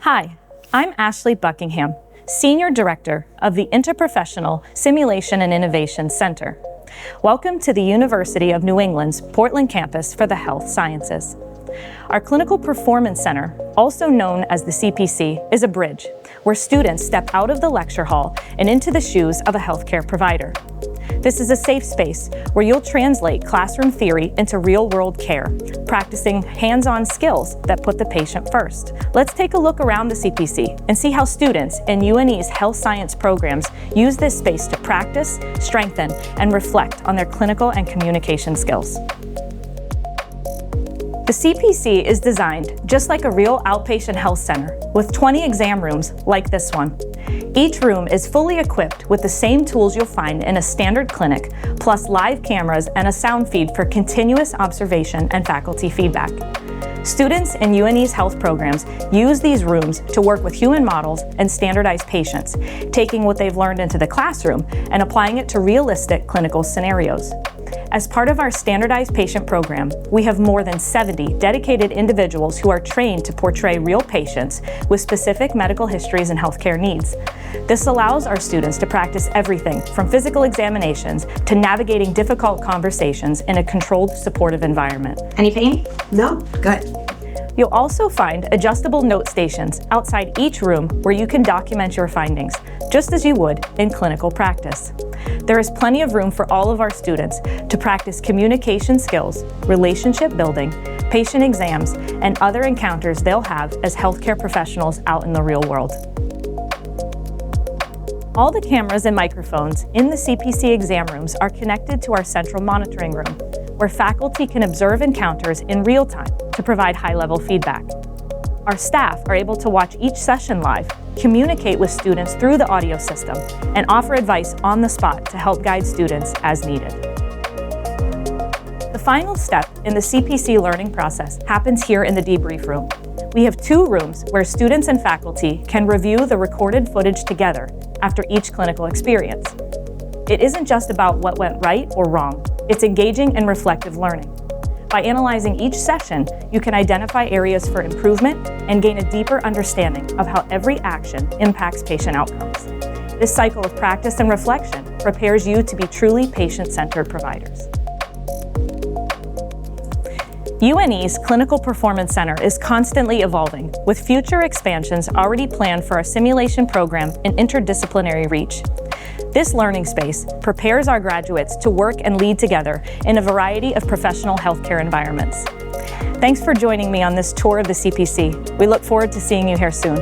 Hi, I'm Ashley Buckingham, Senior Director of the Interprofessional Simulation and Innovation Center. Welcome to the University of New England's Portland campus for the Health Sciences. Our Clinical Performance Center, also known as the CPC, is a bridge where students step out of the lecture hall and into the shoes of a healthcare provider. This is a safe space where you'll translate classroom theory into real-world care, practicing hands-on skills that put the patient first. Let's take a look around the CPC and see how students in UNE's health science programs use this space to practice, strengthen, and reflect on their clinical and communication skills. The CPC is designed just like a real outpatient health center, with 20 exam rooms like this one. Each room is fully equipped with the same tools you'll find in a standard clinic, plus live cameras and a sound feed for continuous observation and faculty feedback. Students in UNE's health programs use these rooms to work with human models and standardize patients, taking what they've learned into the classroom and applying it to realistic clinical scenarios. As part of our standardized patient program, we have more than 70 dedicated individuals who are trained to portray real patients with specific medical histories and healthcare needs. This allows our students to practice everything from physical examinations to navigating difficult conversations in a controlled, supportive environment. Any pain? No, good. You'll also find adjustable note stations outside each room where you can document your findings, just as you would in clinical practice. There is plenty of room for all of our students to practice communication skills, relationship building, patient exams, and other encounters they'll have as healthcare professionals out in the real world. All the cameras and microphones in the CPC exam rooms are connected to our central monitoring room, where faculty can observe encounters in real time to provide high-level feedback. Our staff are able to watch each session live, communicate with students through the audio system, and offer advice on the spot to help guide students as needed. The final step in the CPC learning process happens here in the debrief room. We have 2 rooms where students and faculty can review the recorded footage together after each clinical experience. It isn't just about what went right or wrong. It's engaging and reflective learning. By analyzing each session, you can identify areas for improvement and gain a deeper understanding of how every action impacts patient outcomes. This cycle of practice and reflection prepares you to be truly patient-centered providers. UNE's Clinical Performance Center is constantly evolving, with future expansions already planned for our simulation program and interdisciplinary reach. This learning space prepares our graduates to work and lead together in a variety of professional healthcare environments. Thanks for joining me on this tour of the CPC. We look forward to seeing you here soon.